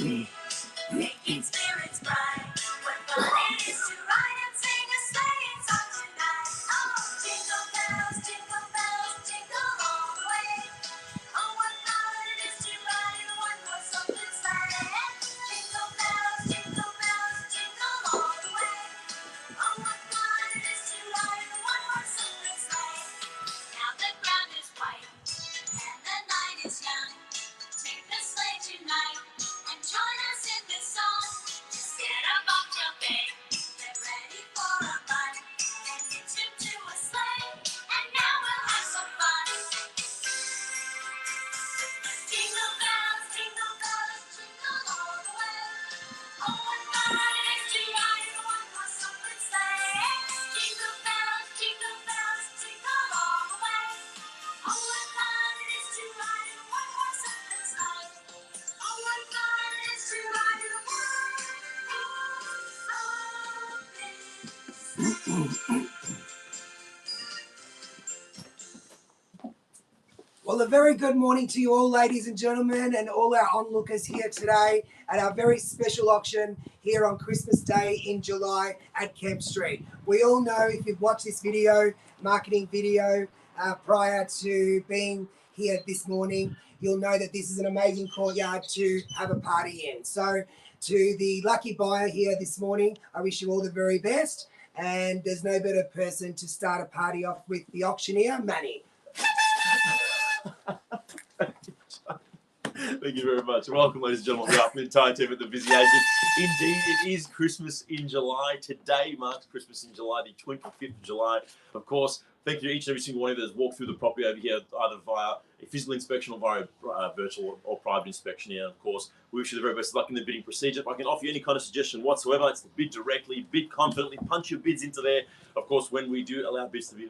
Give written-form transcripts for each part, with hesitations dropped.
Making spirits bright. What fun it is to ride and sing a sleighing song tonight. Oh, jingle bells, jingle all the way. Oh, what fun it is to ride in a one-horse open sleigh. Jingle bells, jingle all the way. Oh, what fun it is to ride in a one-horse open sleigh. Now the ground is white and the night is young. Take the sleigh tonight and join us in this song. Just get a bump jumping, get ready for a fun, and hitch him to a sleigh, and now we'll have some fun. Jingle bells, jingle all the way. Oh, what fun it is to ride in a one-horse open sleigh. Jingle bells, jingle all the way. Oh, what fun it is to ride in a one-horse open sleigh. Oh, what fun it is to ride in a Well, a very good morning to you all, ladies and gentlemen, and all our onlookers here today at our very special auction here on Christmas Day in July at Kemp Street. We all know, if you've watched this marketing video prior to being here this morning, you'll know that this is an amazing courtyard to have a party in. So to the lucky buyer here this morning, I wish you all the very best. And there's no better person to start a party off with the auctioneer, Manny. Thank you very much. Welcome, ladies and gentlemen, the entire team at the Bisi Agent. Indeed, it is Christmas in July. Today marks Christmas in July, the 25th of July. Of course, thank you to each and every single one of you that's walked through the property over here, either via a physical inspection or via virtual or private inspection here. And of course, we wish you the very best of luck in the bidding procedure. If I can offer you any kind of suggestion whatsoever, it's to bid directly, bid confidently, punch your bids into there. Of course, when we do allow bids to be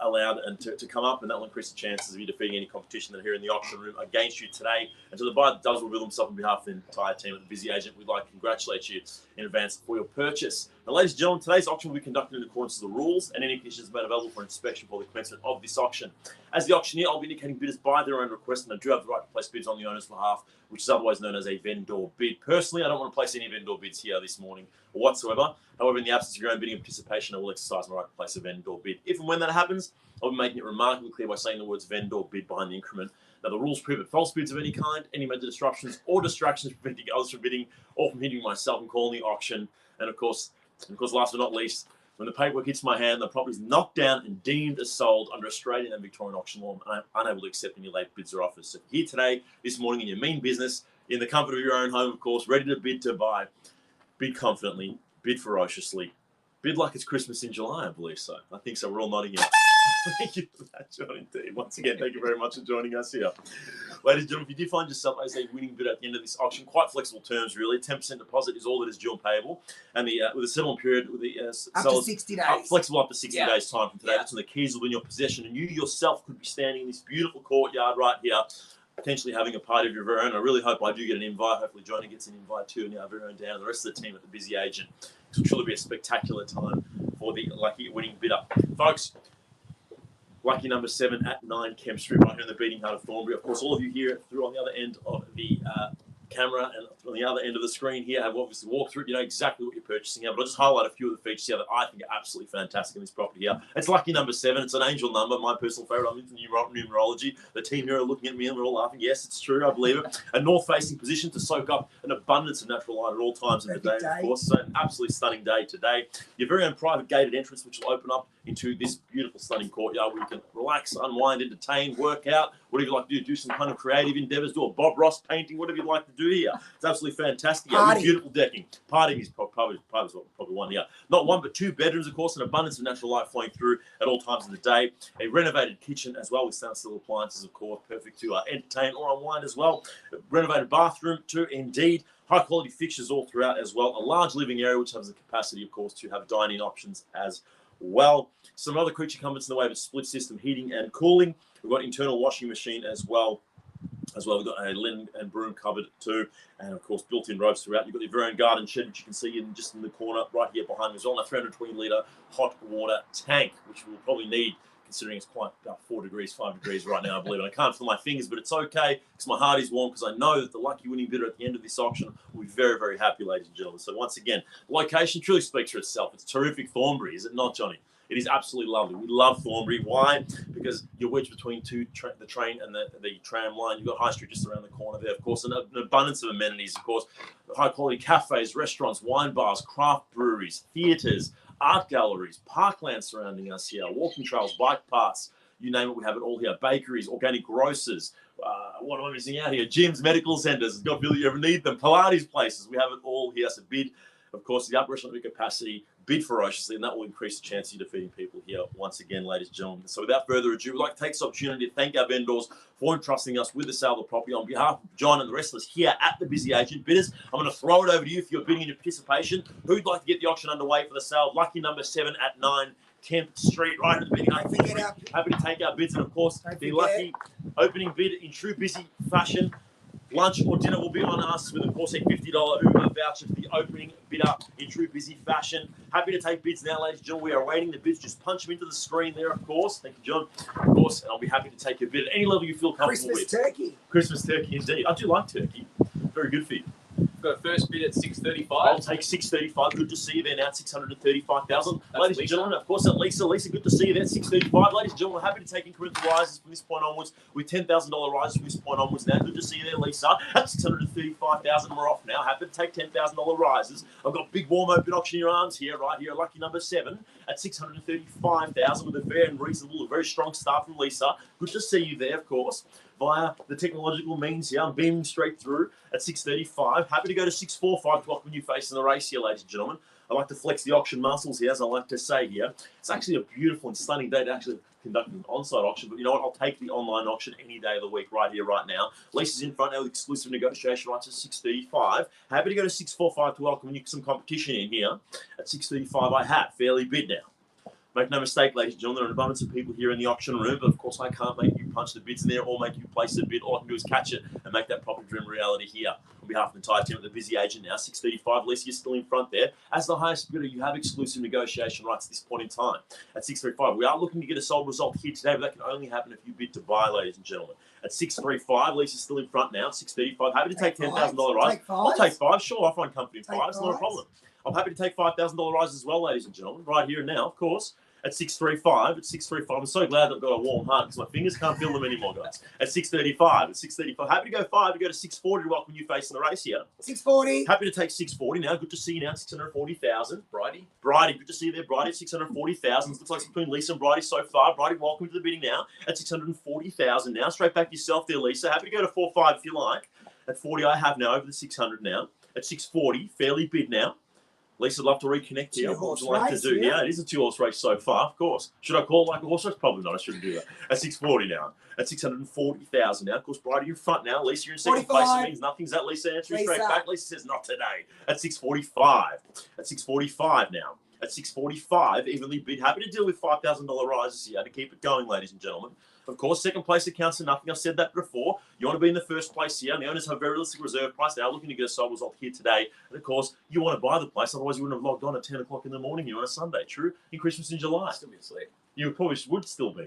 allowed and to come up, and that will increase the chances of you defeating any competition that are here in the auction room against you today. And to the buyer that does reveal himself on behalf of the entire team at the Bisi Agent, we'd like to congratulate you in advance for your purchase. Now, ladies and gentlemen, today's auction will be conducted in accordance to the rules, and any conditions made available for inspection for the commencement of this auction. As the auctioneer, I'll be indicating bidders by their own request, and I do have the right to place bids on the owner's behalf, which is otherwise known as a vendor bid. Personally, I don't want to place any vendor bids here this morning whatsoever. However, in the absence of your own bidding and participation, I will exercise my right to place a vendor bid. If and when that happens, I'll be making it remarkably clear by saying the words vendor bid behind the increment. Now, the rules prohibit false bids of any kind, any major disruptions or distractions preventing others from bidding or from hindering myself from calling the auction. And of course, last but not least, when the paperwork hits my hand, the property is knocked down and deemed as sold under Australian and Victorian auction law, and I'm unable to accept any late bids or offers. So here today, this morning, in your mean business, in the comfort of your own home, of course, ready to bid to buy, bid confidently, bid ferociously, bid like it's Christmas in July, I believe so. I think so. We're all nodding yes. Thank you for that, John, indeed. Once again, thank you very much for joining us here. Ladies and gentlemen, if you do find yourself as a winning bidder at the end of this auction, quite flexible terms, really. 10% deposit is all that is due and payable. And with a settlement period, with the up to 60 days. Flexible up to 60 days' time from today. That's when the keys will be in your possession. And you yourself could be standing in this beautiful courtyard right here, potentially having a party of your very own. I really hope I do get an invite. Hopefully Johnny gets an invite too, and our very own Dan and the rest of the team at the Bisi Agent. It will truly be a spectacular time for the lucky winning bidder. Folks, lucky number 7 at 9 Kemp Street, right here in the beating heart of Thornbury. Of course, all of you here through on the other end of the camera and on the other end of the screen here have obviously walked through it. You know exactly what you're purchasing here, but I'll just highlight a few of the features here that I think are absolutely fantastic in this property here. It's lucky number 7. It's an angel number, my personal favourite. I'm into numerology. The team here are looking at me and we're all laughing. Yes, it's true. I believe it. A north-facing position to soak up an abundance of natural light at all times of the day, of course. So an absolutely stunning day today. Your very own private gated entrance, which will open up into this beautiful, stunning courtyard where you can relax, unwind, entertain, work out, whatever you like to do some kind of creative endeavours, do a Bob Ross painting, whatever you'd like to do here. It's absolutely fantastic. Yeah, beautiful decking. Partying is probably one here. Not one, but 2 bedrooms, of course, an abundance of natural light flowing through at all times of the day. A renovated kitchen as well with stainless steel appliances, of course, perfect to entertain or unwind as well. A renovated bathroom too, indeed. High quality fixtures all throughout as well. A large living area which has the capacity, of course, to have dining options as well. Some other creature comforts in the way of a split system heating and cooling. We've got internal washing machine as well. We've got a linen and broom cupboard too, and of course built-in robes throughout. You've got your very own garden shed, which you can see just in the corner right here behind me as well, and a 320-litre hot water tank, which we'll probably need considering it's quite about 4 degrees, 5 degrees right now, I believe. And I can't feel my fingers, but it's okay because my heart is warm because I know that the lucky winning bidder at the end of this auction will be very, very happy, ladies and gentlemen. So once again, the location truly speaks for itself. It's terrific, Thornbury, is it not, Johnny? It is absolutely lovely. We love Thornbury. Why? Because you're wedged between the train and the tram line. You've got High Street just around the corner there, of course, and an abundance of amenities, of course. High-quality cafes, restaurants, wine bars, craft breweries, theatres, art galleries, parkland surrounding us here, walking trails, bike paths, you name it, we have it all here. Bakeries, organic grocers, what am I missing out here? Gyms, medical centres, God willing you ever need them, Pilates places, we have it all here. So bid, of course, the upper echelon capacity, bid ferociously, and that will increase the chance of you defeating people here once again, ladies and gentlemen. So without further ado, we'd like to take this opportunity to thank our vendors for entrusting us with the sale of the property. On behalf of John and the rest of us here at the Busy Agent Bidders, I'm going to throw it over to you for your bidding and your participation. Who'd like to get the auction underway for the sale of lucky number 7 at 9 Kemp Street, right at the beginning? Happy to take our bids, and of course, the lucky opening bid in true Busy fashion. Lunch or dinner will be on us with, of course, a $50 Uber voucher for the opening bidder in true Busy fashion. Happy to take bids now, ladies and gentlemen. We are awaiting the bids. Just punch them into the screen there, of course. Thank you, John. Of course, and I'll be happy to take your bid at any level you feel comfortable with. Christmas turkey. Christmas turkey, indeed. I do like turkey. Very good for you. Got a first bid at 6:35. I'll take 635. Good to see you there now at 635,000. Ladies and gentlemen, of course, at Lisa. Lisa, good to see you there at 635. Ladies and gentlemen, we're happy to take incremental rises from this point onwards with $10,000 rises from this point onwards now. Good to see you there, Lisa. At 635,000, we're off now. Happy to take $10,000 rises. I've got big warm open auction in your arms here, right here. Lucky number 7 at 635,000 with a very reasonable, a very strong start from Lisa. Good to see you there, of course. Via the technological means here, I'm beaming straight through at 635. Happy to go to 645 to welcome you facing the race here, ladies and gentlemen. I like to flex the auction muscles here, as I like to say here. It's actually a beautiful and stunning day to actually conduct an on-site auction, but you know what? I'll take the online auction any day of the week right here, right now. Lisa's in front now with exclusive negotiation rights at 635. Happy to go to 645 to welcome you some competition in here. At 635, I have fairly bid now. Make no mistake, ladies and gentlemen, there are an abundance of people here in the auction room, but of course I can't make you punch the bids in there or make you place a bid. All I can do is catch it and make that proper dream reality here. On behalf of the entire team at the Busy Agent now, 635, Lisa, you're still in front there. As the highest bidder, you have exclusive negotiation rights at this point in time. At 635, we are looking to get a sold result here today, but that can only happen if you bid to buy, ladies and gentlemen. At 635, Lisa's still in front now. 635, happy to take $10,000 rise. I'll take 5, sure, I'll find company in 5, it's not a problem. I'm happy to take $5,000 rise as well, ladies and gentlemen, right here and now, of course. At 635, I'm so glad I've got a warm heart because my fingers can't feel them anymore, guys. At 635, happy to go 5, to go to 640 to welcome you facing the race here. 640. Happy to take 640 now. Good to see you now at 640,000. Bridie, good to see you there, Bridie, at 640,000. Looks like it's between Lisa and Bridie so far. Bridie, welcome to the bidding now at 640,000 now. Straight back to yourself there, Lisa. Happy to go to 45 if you like. At 40, I have now over the 600 now. At 640, fairly bid now. Lisa, I'd love to reconnect here. What would you like to do? Yeah, it is a 2-horse race so far, of course. Should I call it like a horse race? Probably not. I shouldn't do that. At 640 now. At 640,000 now. Of course, Bridie, you're in front now. Lisa, you're in second place. It means nothing's that. Lisa answering straight back. Lisa says not today. At 645. At 645 now. At 645, evenly bid. Happy to deal with $5,000 rises here to keep it going, ladies and gentlemen. Of course, second place accounts for nothing. I've said that before. You want to be in the first place here, and the owners have very realistic reserve price. They are looking to get a sold result here today. And of course, you want to buy the place, otherwise you wouldn't have logged on at 10 o'clock in the morning here on a Sunday. True? In Christmas in July. still be asleep. You probably would still be,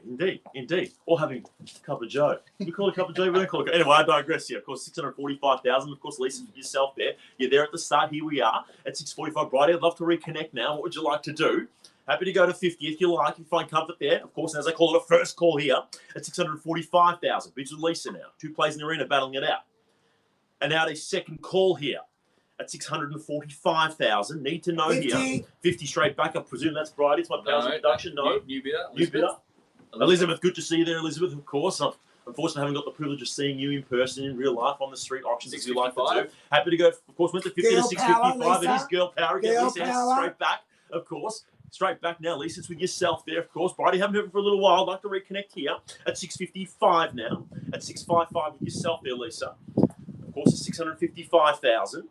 indeed. Or having a cup of Joe. We call it a cup of Joe, we don't call it. Anyway, I digress here. Of course, 645,000. Of course, Lisa, yourself there. You're there at the start. Here we are at 645. Bridie, I'd love to reconnect now. What would you like to do? Happy to go to 50 if you like. You find comfort there. Of course, as I call it, a first call here at 645,000. Bids with Lisa now. 2 plays in the arena battling it out. And now a second call here at 645,000. Need to know 50. Here. 50 straight back. I presume that's Bridie. It's my thousand production. No. New bidder. New bidder. Elizabeth, good to see you there, Elizabeth, of course. Unfortunately, I haven't got the privilege of seeing you in person in real life on the street auctions as you like to do. Happy to go, of course, went to 50 to 655. It is girl power. Get Lisa straight back, of course. Straight back now, Lisa. It's with yourself there, of course. Bridie, haven't heard for a little while. I'd like to reconnect here at 655 now. At 655 with yourself there, Lisa. Of course, it's 655,000.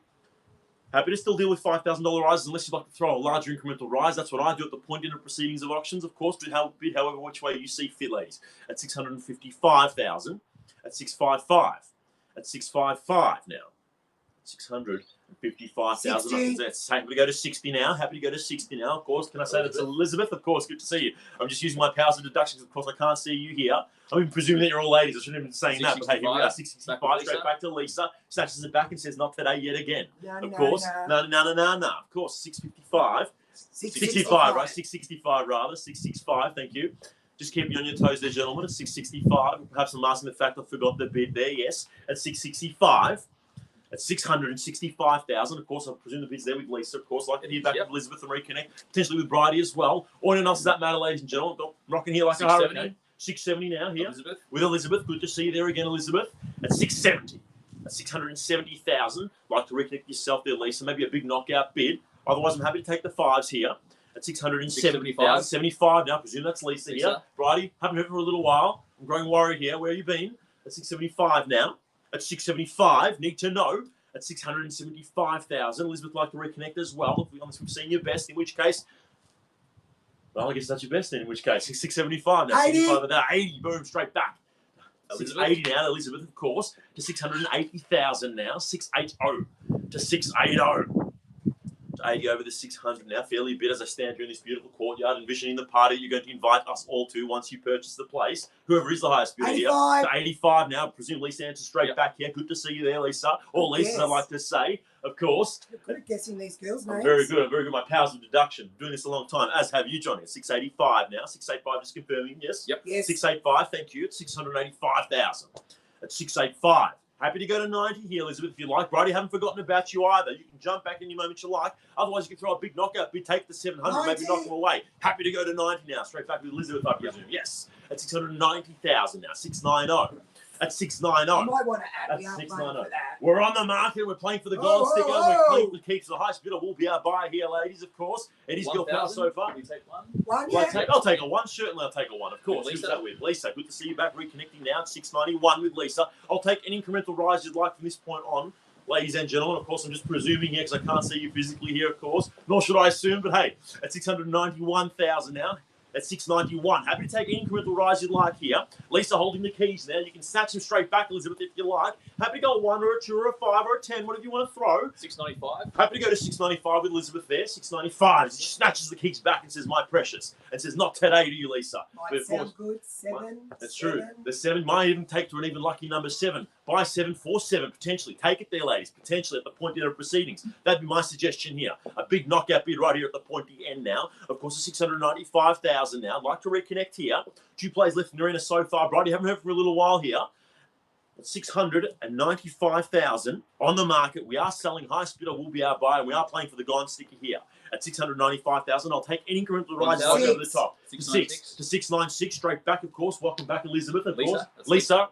Happy to still deal with $5,000 rises unless you'd like to throw a larger incremental rise. That's what I do at the point in the proceedings of auctions, of course. Bid however which way you see fit, ladies. At 655,000. At 655. At 655 now. 655,000. 60. That's happy to go to 60 now. Happy to go to 60 now. Of course, can I say that's Elizabeth? Of course, good to see you. I'm just using my powers of deduction because, of course, I can't see you here. I'm even presuming that you're all ladies. I shouldn't have been saying that. But hey, here we are, 665. Straight back to Lisa. Snatches it back and says, not today yet again. Of course. No. Of course, 655. 665, right? 665 rather. 665, thank you. Just keep me on your toes there, gentlemen. At 665. Perhaps I'm asking the fact I forgot the bid there. Yes. At 665. At 665,000. Of course, I presume the bid's there with Lisa. Of course, like to hear back with Elizabeth and reconnect. Potentially with Bridie as well. Or anyone else, does that matter, ladies and gentlemen? I'm rocking here like a hurricane. 670 now here. Elizabeth. With Elizabeth. Good to see you there again, Elizabeth. At 670. At 670,000. Like to reconnect yourself there, Lisa. Maybe a big knockout bid. Otherwise, I'm happy to take the fives here. At 675. 75 now. I presume that's Lisa here. Bridie, haven't heard for a little while. I'm growing worried here. Where have you been? At 675 now. At 675, need to know. At 675,000. Elizabeth like to reconnect as well. If we've seen your best, in which case, well, I guess that's your best then, in which case. 675 now. 80. 75 now. 80, boom, straight back. 680 now, Elizabeth, of course, to 680,000 now. 680 to 680. 80 over the 600 now, fairly a bit as I stand here in this beautiful courtyard, envisioning the party you're going to invite us all to once you purchase the place. Whoever is the highest bidder here. To 85 now, presumably Lisa answers straight back here. Good to see you there, Lisa. Or Lisa, I'd like to say, of course. You're good at guessing these girls' names. I'm very good. My powers of deduction. Doing this a long time, as have you, Johnny. At 685 now. 685, just confirming, yes? Yep. Yes. 685, thank you. At 685,000. At 685. Happy to go to 90 here, Elizabeth, if you like. Bridie, haven't forgotten about you either. You can jump back any moment you like. Otherwise, you can throw a big knockout bid, take the 700, 90. Maybe knock them away. Happy to go to 90 now. Straight back with Elizabeth, I presume. Yes. At 690,000 now. 690. At 690. You might want to add me up for that. We're on the market. We're playing for the gold sticker. We're playing for the keeps. The highest bidder will be our buyer here, ladies, of course. It is girl power so far. You take one? One, yeah. I'll take a one. Certainly, I'll take a one. Of course. Who's that with? Lisa. Good to see you back. Reconnecting now at 691 with Lisa. I'll take an incremental rise you'd like from this point on. Ladies and gentlemen, of course, I'm just presuming here because I can't see you physically here, of course. Nor should I assume, but hey, at 691,000 now. At 691. Happy to take any incremental rise you'd like here. Lisa holding the keys now. You can snatch them straight back, Elizabeth, if you like. Happy to go a 1 or a 2 or a 5 or a 10, whatever you want to throw. 695. Happy to go to 695 with Elizabeth there. 695. She snatches the keys back and says, my precious. And says, not today to you, Lisa. Might sound good. 7. That's true. The 7 might even take to an even lucky number 7. Buy 7 for 7, potentially. Take it there, ladies. Potentially at the point end of proceedings. That'd be my suggestion here. A big knockout bid right here at the pointy end now. Of course, the 695,000 now. I'd like to reconnect here. 2 plays left in the arena so far. Bridie, haven't heard for a little while here. At 695,000 on the market. We are selling. Highest bidder will be our buyer. And we are playing for the gone sticker here. At 695,000, I'll take any incremental rise right over the top. 6 to 696. Straight back, of course. Welcome back, Elizabeth, of course. Lisa.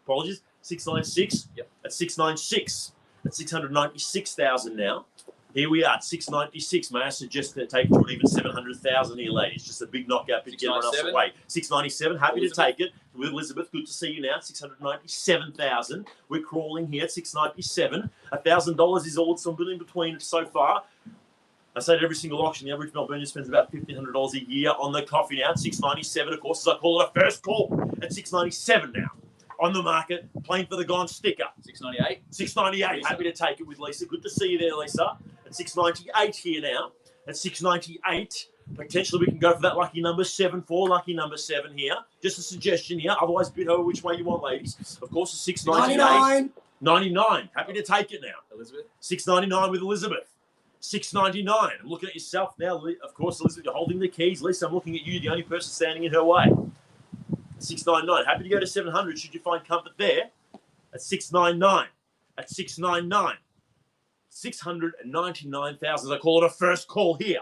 Apologies. 696. Yep. At 696. At 696,000 now. Here we are at 696. May I suggest that take it to an even 700,000 here, ladies? Just a big knockout bid to get everyone else away. 697. Happy to take it with Elizabeth. Good to see you now. 697,000. We're crawling here at 697. $1,000 is all it's been in between so far. I say at every single auction, the average Melbournian spends about $1,500 a year on the coffee now. At 697, of course, as I call it a first call. At 697 now. On the market, playing for the gone sticker. 698. 698. Lisa. Happy to take it with Lisa. Good to see you there, Lisa. At 698 here now. At 698, potentially we can go for that lucky number 7 for lucky number 7 here. Just a suggestion here. Otherwise, bid her which way you want, ladies. Of course, the 698. 99. Happy to take it now. Elizabeth. 699 with Elizabeth. 699. I'm looking at yourself now. Of course, Elizabeth, you're holding the keys. Lisa, I'm looking at you, the only person standing in her way. 699. Happy to go to 700 should you find comfort there. At 699. At 699. 699,000. I call it a first call here.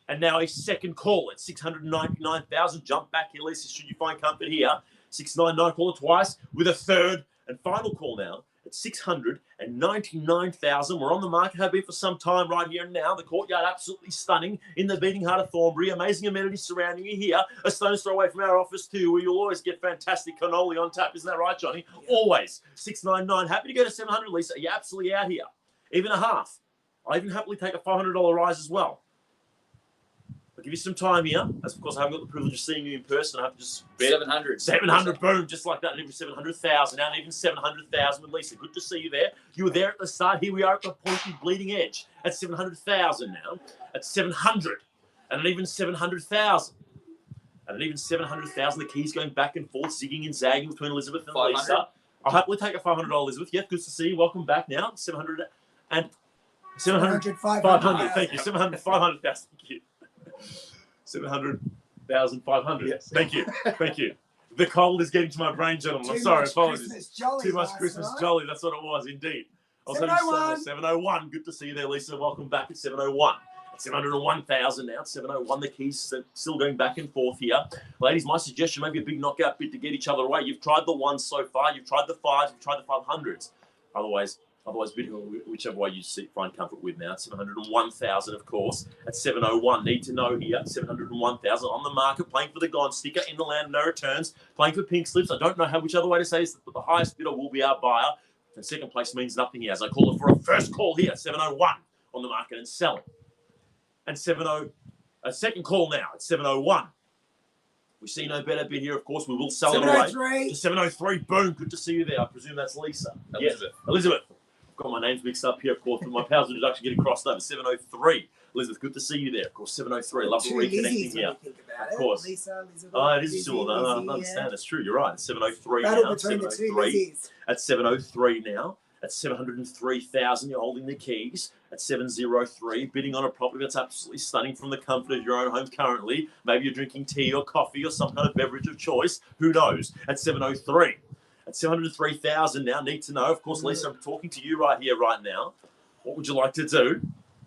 And now a second call at 699,000. Jump back here, Lisa, should you find comfort here. 699, call it twice with a third and final call now at 699,000. We're on the market, have been for some time right here and now. The courtyard absolutely stunning in the beating heart of Thornbury. Amazing amenities surrounding you here. A stone's throw away from our office too, where you'll always get fantastic cannoli on tap. Isn't that right, Johnny? Yeah. Always. 699. Happy to go to 700, Lisa. You're absolutely out here. Even a half. I even happily take a $500 rise as well. I'll give you some time here. As of course, I haven't got the privilege of seeing you in person. I have to just bet 700. 700, boom, just like that. And even 700,000. Now, and even 700,000 with Lisa. Good to see you there. You were there at the start. Here we are at the pointy bleeding edge at 700,000 now. At 700. And even 700,000. And even 700,000. The keys going back and forth, zigging and zagging between Elizabeth and 500. Lisa. I'll happily take a $500, Elizabeth. Yeah, good to see you. Welcome back now. 700 and 700, 500. Thank you. 700, 500,000. Thank you. 700,500. Yes. Thank you. Thank you. The cold is getting to my brain, gentlemen. I'm sorry. Apologies. Too much Christmas jolly. That's what it was, indeed. I was having 701. 701. Good to see you there, Lisa. Welcome back at 701. At 701,000 now. At 701. The keys still going back and forth here. Ladies, my suggestion, maybe a big knockout bid to get each other away. You've tried the ones so far. You've tried the fives. You've tried the 500s. Otherwise, whichever way you find comfort with now. 701,000, of course. At 701, need to know here. 701,000 on the market, playing for the gone sticker in the land of no returns, playing for pink slips. I don't know which other way to say this, but the highest bidder will be our buyer. And second place means nothing here, as I call it for a first call here. 701 on the market and selling. And a second call now at 701. We see no better bid here, of course. We will sell it away. To 703, boom. Good to see you there. I presume that's Lisa. Elizabeth. Yes. Elizabeth. I've got my names mixed up here, of course, with my powers of deduction getting crossed over. 703. Elizabeth, good to see you there. Of course, 703. Love the reconnecting here. Of course. Lisa, Elizabeth, Oh, it is still. I Lizzie, understand. It's true. You're right. It's 703 Battle now. between the two 703. Lizzies. At 703 now. At 703,000, you're holding the keys. At 703, bidding on a property that's absolutely stunning from the comfort of your own home currently. Maybe you're drinking tea or coffee or some kind of beverage of choice. Who knows? At 703. At 703,000 now, need to know. Of course, Lisa, I'm talking to you right here, right now. What would you like to do?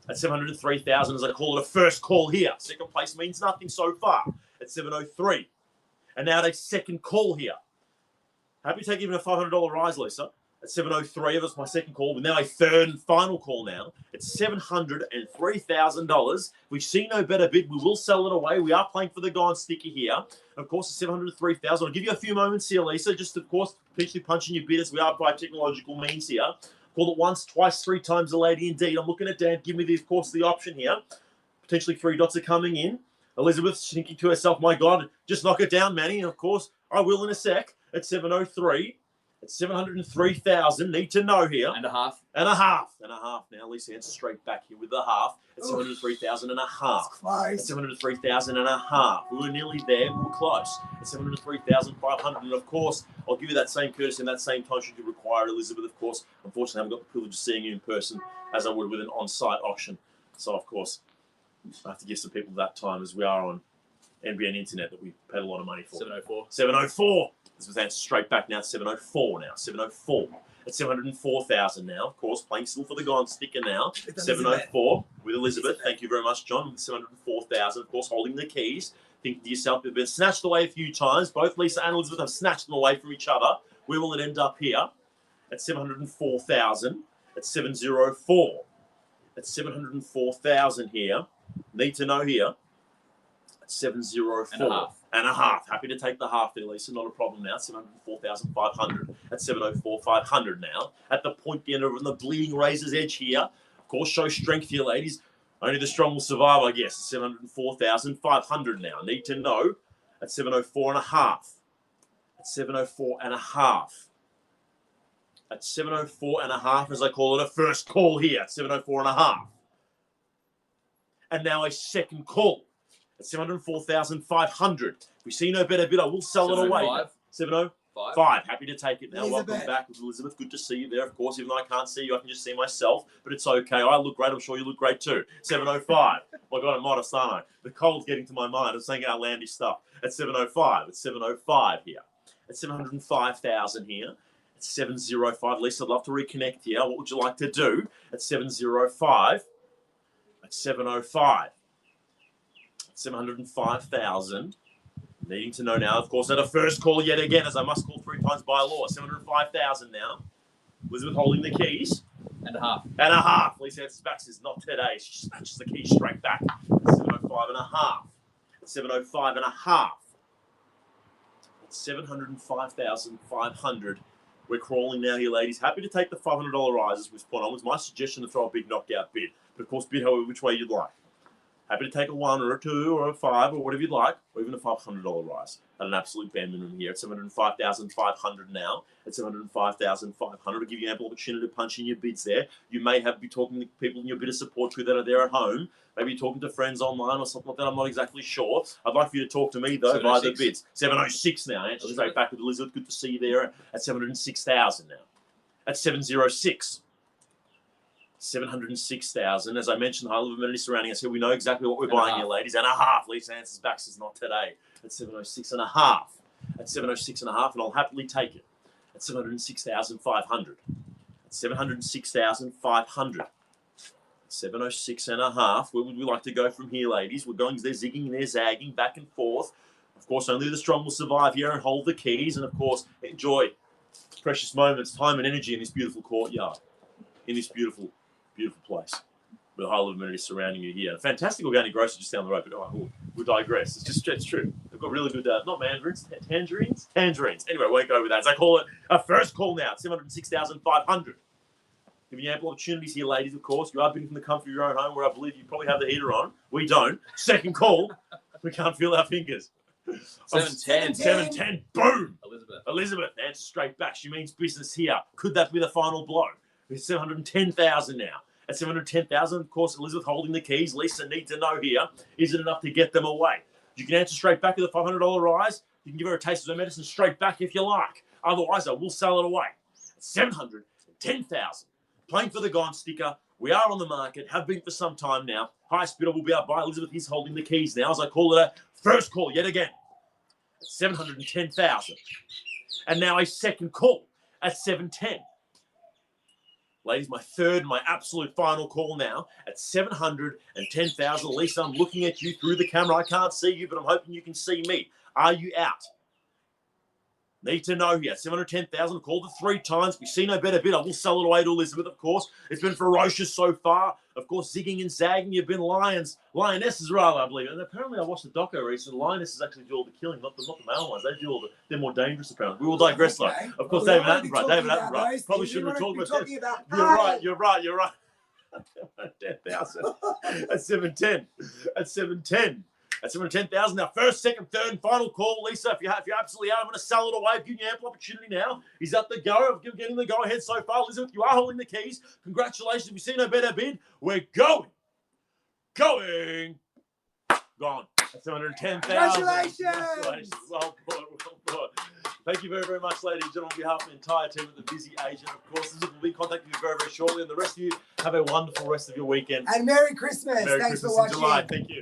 At 703,000, as I call it, a first call here. Second place means nothing so far. At 703. And now a second call here. Happy to take even a $500 rise, Lisa. At 703, that's my second call. But now a third and final call now. It's $703,000. We see no better bid. We will sell it away. We are playing for the gone sticker here. Of course, it's 703,000. I'll give you a few moments here, Lisa. Just, of course, potentially punching your bid as we are by technological means here. Call it once, twice, three times a lady indeed. I'm looking at Dan. Give me, of course, the option here. Potentially 3 dots are coming in. Elizabeth's thinking to herself, my God, just knock it down, Manny. And, of course, I will in a sec. At 703. At 703,000, need to know here. And a half. And a half. And a half now. Lisa answers straight back here with the half. At 703,000 and a half. Close. At 703,000 and a half. We were nearly there. We were close. At 703,500. And of course, I'll give you that same courtesy and that same time should you require, Elizabeth. Of course, unfortunately, I haven't got the privilege of seeing you in person as I would with an on-site auction. So, of course, I have to give some people that time as we are on NBN Internet that we paid a lot of money for. 704. 704. This was answered straight back now. 704 now. 704. At 704,000 now. Of course, playing still for the gone sticker now. 704 with Elizabeth. Thank you very much, John. With 704,000. Of course, holding the keys. Think to yourself, they've been snatched away a few times. Both Lisa and Elizabeth have snatched them away from each other. Where will it end up here? At 704,000. At 704. At 704,000 here. Need to know here. At 704. And a half. And a half. Happy to take the half there, Lisa. Not a problem now. 704,500. At 704,500 now. At the point the end of the bleeding razor's edge here. Of course, show strength here, ladies. Only the strong will survive, I guess. 704,500 now. Need to know. At 704 and a half. At 704 and a half. At 704 and a half, as I call it, a first call here. At 704 and a half. And now a second call. At 704,500. If we see no better bid, I will sell it away. 705. Happy to take it now. Elizabeth. Welcome back with Elizabeth. Good to see you there. Of course, even though I can't see you, I can just see myself. But it's okay. I look great. I'm sure you look great too. 705. My God, I'm modest, aren't I? The cold's getting to my mind. I'm saying outlandish stuff. At 705. At 705 here. At 705,000 here. At 705. Lisa, I'd love to reconnect here. What would you like to do? At 705. At 705. 705,000. Needing to know now, of course, at a first call yet again, as I must call 3 times by law. 705,000 now. Elizabeth holding the keys. And a half. And a half. Lisa answers back, says, not today. She snatches the keys straight back. 705 and a half. 705 and a half. 705,500. We're crawling now here, ladies. Happy to take the $500 rises with point onwards. My suggestion to throw a big knockout bid. But, of course, bid however which way you'd like. Happy to take a 1 or a 2 or a 5 or whatever you'd like, or even a $500 rise at an absolute bare minimum here at 705,500 now. At 705,500, I'll give you ample opportunity to punch in your bids there. You may be talking to people in your bit of support to that are there at home. Maybe you're talking to friends online or something like that. I'm not exactly sure. I'd like for you to talk to me, though, via the bids. 706 now. Answer straight back with Elizabeth. Good to see you there at 706,000 now. At 706. 706,000. As I mentioned, high level amenity surrounding us here. We know exactly what we're buying here, ladies. And a half. Lisa answers back says not today. At 706 and a half. At 706 and a half, and I'll happily take it. At 706,500. At 706,500. 706 and a half. Where would we like to go from here, ladies? We're going, they're zigging, they're zagging, back and forth. Of course, only the strong will survive here and hold the keys. And, of course, enjoy precious moments, time and energy in this beautiful courtyard. In this beautiful place with a high level of amenities surrounding you here. A fantastic organic grocery just down the road, but we'll digress. It's true. They've got really good, not mandarins, tangerines. Anyway, won't go with that. As I call it, a first call now, 706,500. Giving you ample opportunities here, ladies, of course. You are bidding from the comfort of your own home, where I believe you probably have the heater on. We don't. Second call. We can't feel our fingers. 710. 710. Boom. Elizabeth. Answers straight back. She means business here. Could that be the final blow? It's 710,000 now. At 710,000, of course, Elizabeth holding the keys. Lisa needs to know here, is it enough to get them away? You can answer straight back with a $500 rise. You can give her a taste of her medicine straight back if you like. Otherwise, I will sell it away. At 710,000. Playing for the Gone sticker. We are on the market, have been for some time now. Highest bidder will be our buy. Elizabeth is holding the keys now, as I call it a first call yet again. At 710,000. And now a second call at 710. Ladies, my absolute final call now at 710,000. Lisa, I'm looking at you through the camera. I can't see you, but I'm hoping you can see me. Are you out? Need to know here. 710,000. Called it 3 times. We see no better bid. I will sell it away to Elizabeth, of course. It's been ferocious so far. Of course, zigging and zagging. You've been lionesses rather, I believe. And apparently, I watched the doco recently. Lionesses actually do all the killing, not the male ones. They do all they're more dangerous apparently. We will digress though. Of course, David Attenborough. Probably shouldn't have talked about this. You're right. 10,000. At 710. At 710. At 710,000. Now, first, second, third, and final call, Lisa. If you're absolutely out, I'm going to sell it away. I've given you ample opportunity now. He's at the go. I'm getting the go ahead so far. Elizabeth, you are holding the keys. Congratulations. If you see no better bid, we're going. Gone. At 710,000. Congratulations. Well put. Thank you very, very much, ladies and gentlemen, on behalf of the entire team at the Bisi Agent. Of course, Elizabeth will be contacting you very, very shortly. And the rest of you, have a wonderful rest of your weekend. And Merry Christmas. Thanks Christmas for watching. in July. Thank you.